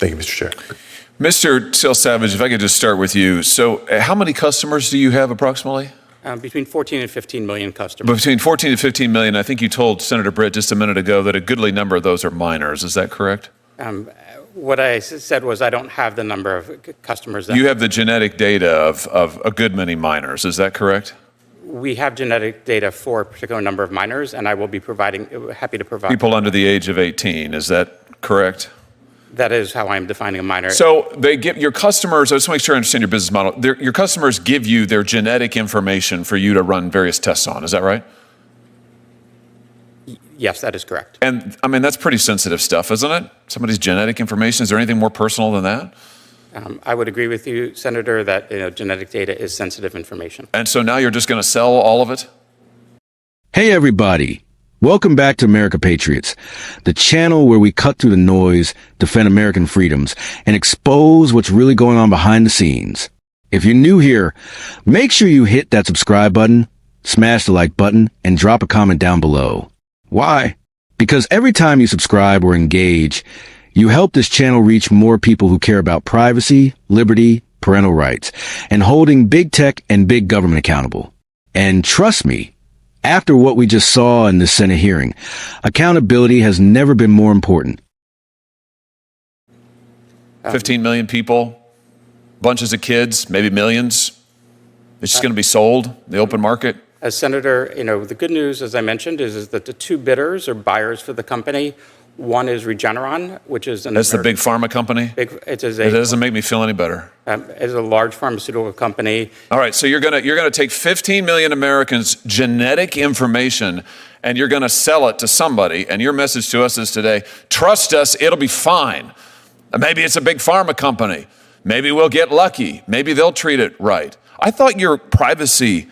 Thank you, Mr. Chair. Mr. Sales Savage, if I could just start with you. So how many customers do you have approximately? Between 14 and 15 million customers. Between 14 and 15 million. I think you told Senator Britt just a minute ago that a goodly number of those are minors. Is that correct? What I said was I don't have the number of customers. You have the genetic data of a good many minors. Is that correct? We have genetic data for a particular number of minors, and I will be happy to provide. People under the age of 18. Is that correct? That is how I'm defining a minor. So they give your customers, I just want to make sure I understand your business model. Your customers give you their genetic information for you to run various tests on. Is that right? Yes, that is correct. And I mean, that's pretty sensitive stuff, isn't it? Somebody's genetic information. Is there anything more personal than that? I would agree with you, Senator, that genetic data is sensitive information. And so now you're just going to sell all of it? Hey, everybody. Welcome back to America Patriots, the channel where we cut through the noise, defend American freedoms, and expose what's really going on behind the scenes. If you're new here, make sure you hit that subscribe button, smash the like button, and drop a comment down below. Why? Because every time you subscribe or engage, you help this channel reach more people who care about privacy, liberty, parental rights, and holding big tech and big government accountable. And trust me, after what we just saw in the Senate hearing, accountability has never been more important. 15 million people, bunches of kids, maybe millions. It's just going to be sold in the open market. As Senator, the good news, as I mentioned, is that the two bidders or buyers for the company, one is Regeneron, which is That's the big pharma company? It doesn't make me feel any better. It's a large pharmaceutical company. All right, so you're gonna take 15 million Americans' genetic information and you're gonna sell it to somebody, and your message to us is today, trust us, it'll be fine. Maybe it's a big pharma company. Maybe we'll get lucky. Maybe they'll treat it right. I thought your privacy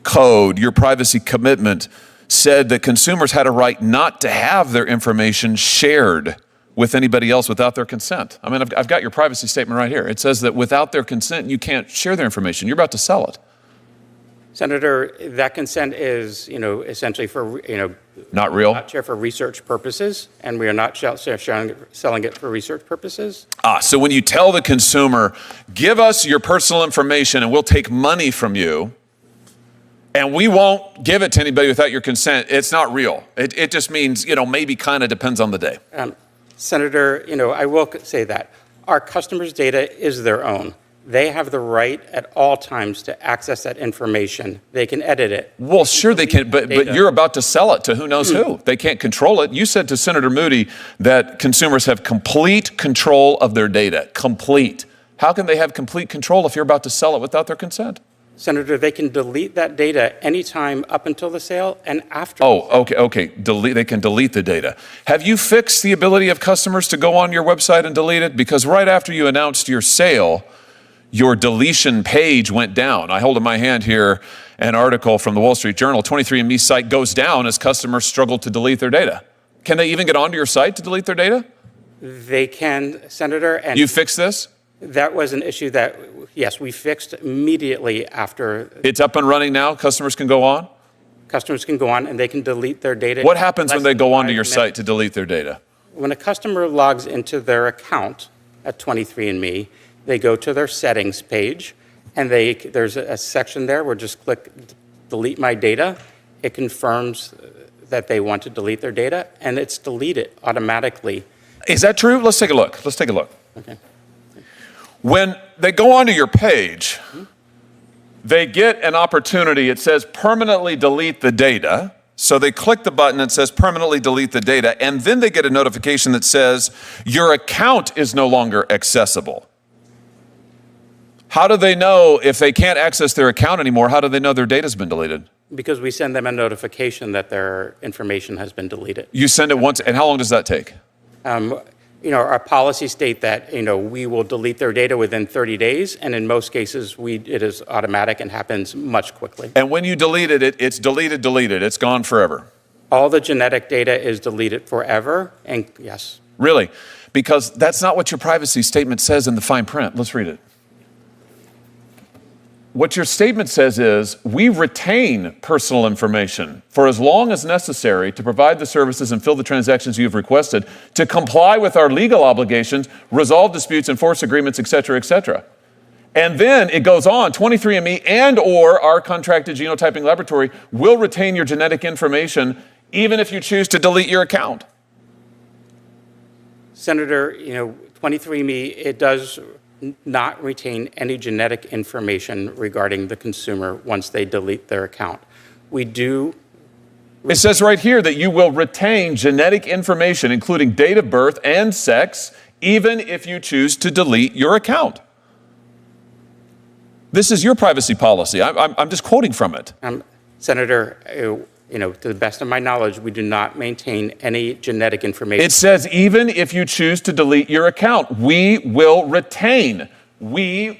code, your privacy commitment said that consumers had a right not to have their information shared with anybody else without their consent. I mean, I've got your privacy statement right here. It says that without their consent, you can't share their information. You're about to sell it. Senator, that consent is, essentially for, not real? Not share for research purposes, and we are not selling it for research purposes. So when you tell the consumer, give us your personal information and we'll take money from you, and we won't give it to anybody without your consent, it's not real. It just means, maybe kind of depends on the day. Senator, I will say that our customers' data is their own. They have the right at all times to access that information. They can edit it. Well, sure they can, but you're about to sell it to who knows who. They can't control it. You said to Senator Moody that consumers have complete control of their data. Complete. How can they have complete control if you're about to sell it without their consent? Senator, they can delete that data anytime up until the sale and after. Okay. They can delete the data. Have you fixed the ability of customers to go on your website and delete it? Because right after you announced your sale, your deletion page went down. I hold in my hand here an article from the Wall Street Journal. 23andMe site goes down as customers struggle to delete their data. Can they even get onto your site to delete their data? They can, Senator. And you fixed this? That was an issue that, yes, we fixed immediately after. It's up and running now? Customers can go on? Customers can go on and they can delete their data. What happens when they go onto your site to delete their data? When a customer logs into their account at 23andMe, they go to their settings page, and there's a section there where just click delete my data. It confirms that they want to delete their data, and it's deleted automatically. Is that true? Let's take a look. Okay. When they go onto your page, they get an opportunity. It says permanently delete the data. So they click the button that says permanently delete the data, and then they get a notification that says your account is no longer accessible. How do they know if they can't access their account anymore? How do they know their data's been deleted? Because we send them a notification that their information has been deleted. You send it once, and how long does that take? Our policies state that, we will delete their data within 30 days, and in most cases, it is automatic and happens much quickly. And when you delete it, it's deleted. It's gone forever. All the genetic data is deleted forever, and yes. Really? Because that's not what your privacy statement says in the fine print. Let's read it. What your statement says is, we retain personal information for as long as necessary to provide the services and fill the transactions you have requested, to comply with our legal obligations, resolve disputes, enforce agreements, et cetera, et cetera. And then it goes on, 23andMe and or our contracted genotyping laboratory will retain your genetic information even if you choose to delete your account. Senator, 23andMe, it does not retain any genetic information regarding the consumer once they delete their account. We do. It says right here that you will retain genetic information, including date of birth and sex, even if you choose to delete your account. This is your privacy policy. I'm just quoting from it. Senator, to the best of my knowledge, we do not maintain any genetic information. It says even if you choose to delete your account, we will retain your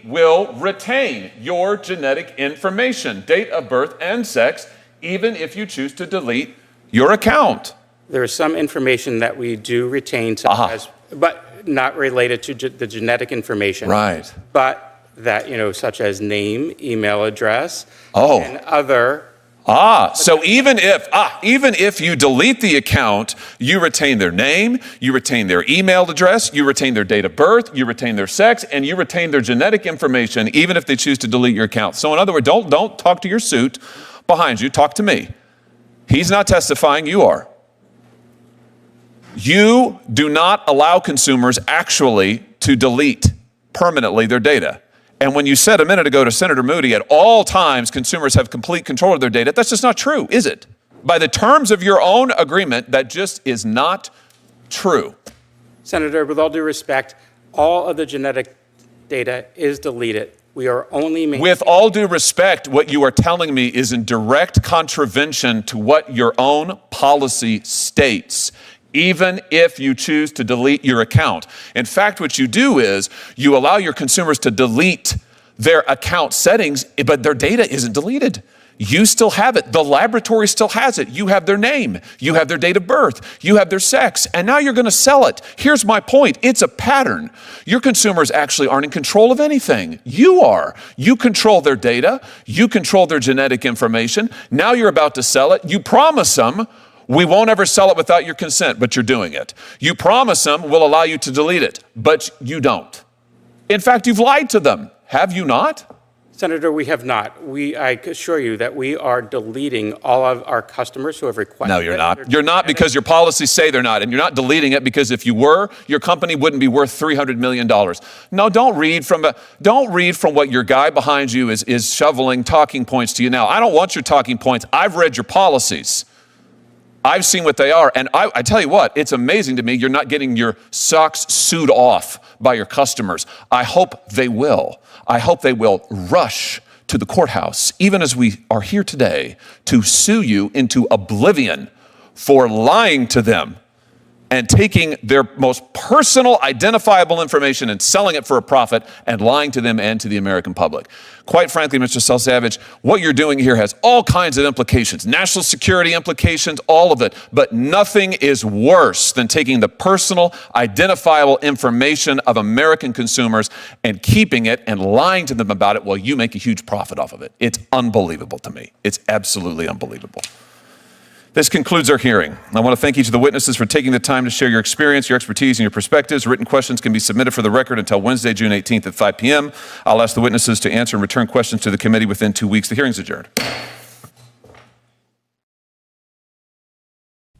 genetic information, date of birth and sex, even if you choose to delete your account. There is some information that we do retain, but not related to the genetic information. Right. But that, such as name, email address, Oh. and other. So even if you delete the account, you retain their name, you retain their email address, you retain their date of birth, you retain their sex, and you retain their genetic information, even if they choose to delete your account. So in other words, don't talk to your suit behind you, talk to me. He's not testifying, you are. You do not allow consumers actually to delete permanently their data. And when you said a minute ago to Senator Moody, at all times consumers have complete control of their data, that's just not true, is it? By the terms of your own agreement, that just is not true. Senator, with all due respect, all of the genetic data is deleted. We are only With all due respect, what you are telling me is in direct contravention to what your own policy states, even if you choose to delete your account. In fact, what you do is you allow your consumers to delete their account settings, but their data isn't deleted. You still have it. The laboratory still has it. You have their name. You have their date of birth. You have their sex. And now you're going to sell it. Here's my point. It's a pattern. Your consumers actually aren't in control of anything. You are. You control their data. You control their genetic information. Now you're about to sell it. You promise them, we won't ever sell it without your consent, but you're doing it. You promise them we'll allow you to delete it, but you don't. In fact, you've lied to them. Have you not? Senator, we have not. I assure you that we are deleting all of our customers who have requested. No, you're not. You're not, because your policies say they're not. And you're not deleting it because if you were, your company wouldn't be worth $300 million. No, don't read from what your guy behind you is shoveling talking points to you now. I don't want your talking points. I've read your policies. I've seen what they are, and I tell you what, it's amazing to me you're not getting your socks sewed off by your customers. I hope they will. I hope they will rush to the courthouse, even as we are here today, to sue you into oblivion for lying to them and taking their most personal, identifiable information and selling it for a profit and lying to them and to the American public. Quite frankly, Mr. Salsavage, what you're doing here has all kinds of implications, national security implications, all of it, but nothing is worse than taking the personal, identifiable information of American consumers and keeping it and lying to them about it while you make a huge profit off of it. It's unbelievable to me. It's absolutely unbelievable. This concludes our hearing. I want to thank each of the witnesses for taking the time to share your experience, your expertise, and your perspectives. Written questions can be submitted for the record until Wednesday, June 18th at 5 p.m. I'll ask the witnesses to answer and return questions to the committee within 2 weeks. The hearing's adjourned.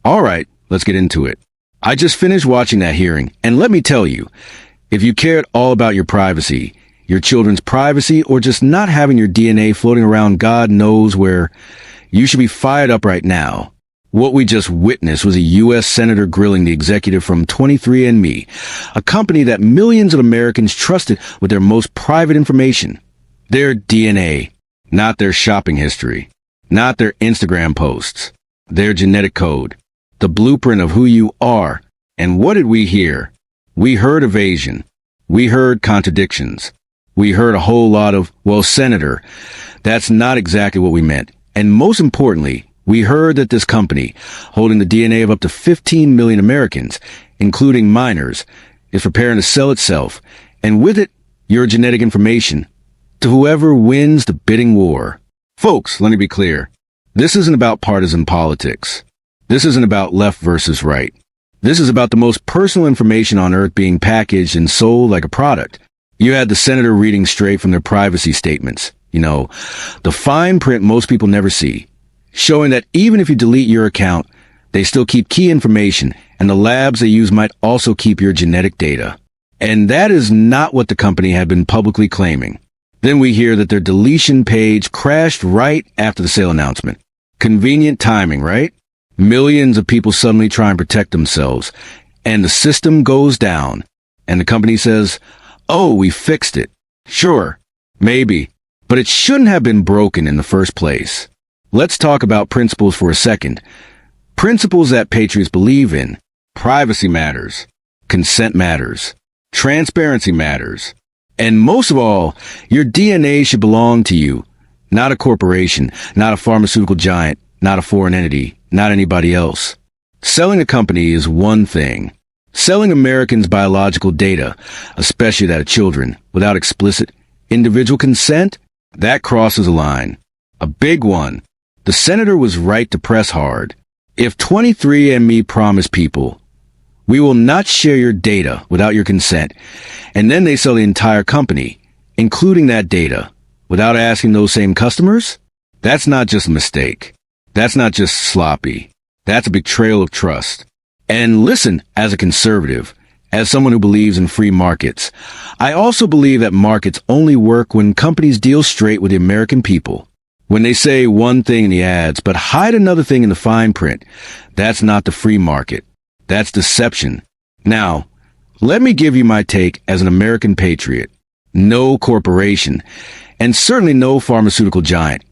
All right, let's get into it. I just finished watching that hearing, and let me tell you, if you cared all about your privacy, your children's privacy, or just not having your DNA floating around God knows where, you should be fired up right now. What we just witnessed was a U.S. Senator grilling the executive from 23andMe, a company that millions of Americans trusted with their most private information. Their DNA, not their shopping history, not their Instagram posts, their genetic code, the blueprint of who you are. And what did we hear? We heard evasion. We heard contradictions. We heard a whole lot of, well, Senator, that's not exactly what we meant. And most importantly, we heard that this company, holding the DNA of up to 15 million Americans, including minors, is preparing to sell itself, and with it, your genetic information. to whoever wins the bidding war. Folks, let me be clear. This isn't about partisan politics. This isn't about left versus right. This is about the most personal information on earth being packaged and sold like a product. You had the senator reading straight from their privacy statements. You know, the fine print most people never see, showing that even if you delete your account, they still keep key information, and the labs they use might also keep your genetic data. And that is not what the company had been publicly claiming. Then we hear that their deletion page crashed right after the sale announcement. Convenient timing, right? Millions of people suddenly try and protect themselves, and the system goes down, and the company says, "Oh, we fixed it." Sure, maybe, but it shouldn't have been broken in the first place. Let's talk about principles for a second. Principles that patriots believe in. Privacy matters. Consent matters. Transparency matters. And most of all, your DNA should belong to you, not a corporation, not a pharmaceutical giant, not a foreign entity, not anybody else. Selling a company is one thing. Selling Americans' biological data, especially that of children, without explicit individual consent, that crosses a line. A big one. The senator was right to press hard. If 23andMe promised people, "We will not share your data without your consent," and then they sell the entire company, including that data, without asking those same customers, that's not just a mistake. That's not just sloppy. That's a betrayal of trust. And listen, as a conservative, as someone who believes in free markets, I also believe that markets only work when companies deal straight with the American people. When they say one thing in the ads, but hide another thing in the fine print, that's not the free market. That's deception. Now, let me give you my take as an American patriot. No corporation, and certainly no pharmaceutical giant,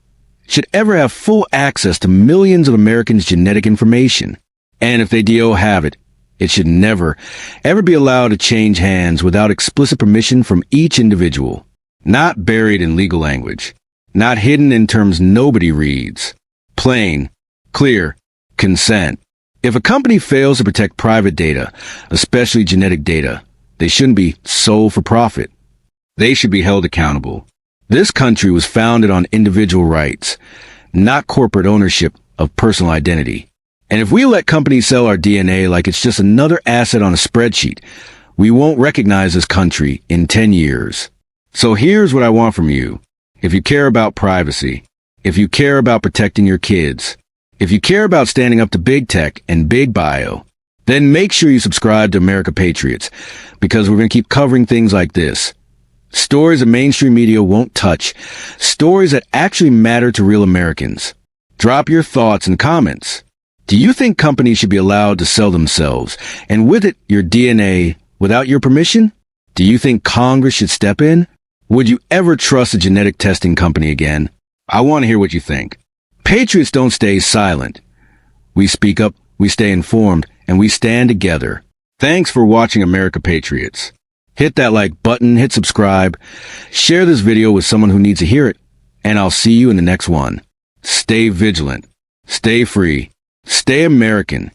should ever have full access to millions of Americans' genetic information. And if they do have it, it should never, ever be allowed to change hands without explicit permission from each individual. Not buried in legal language. Not hidden in terms nobody reads. Plain, clear, consent. If a company fails to protect private data, especially genetic data, they shouldn't be sold for profit. They should be held accountable. This country was founded on individual rights, not corporate ownership of personal identity. And if we let companies sell our DNA like it's just another asset on a spreadsheet, we won't recognize this country in 10 years. So here's what I want from you. If you care about privacy, if you care about protecting your kids, if you care about standing up to big tech and big bio, then make sure you subscribe to America Patriots, because we're going to keep covering things like this. Stories that mainstream media won't touch. Stories that actually matter to real Americans. Drop your thoughts and comments. Do you think companies should be allowed to sell themselves, and with it, your DNA, without your permission? Do you think Congress should step in? Would you ever trust a genetic testing company again? I want to hear what you think. Patriots don't stay silent. We speak up, we stay informed, and we stand together. Thanks for watching America Patriots. Hit that like button, hit subscribe, share this video with someone who needs to hear it, and I'll see you in the next one. Stay vigilant, stay free, stay American,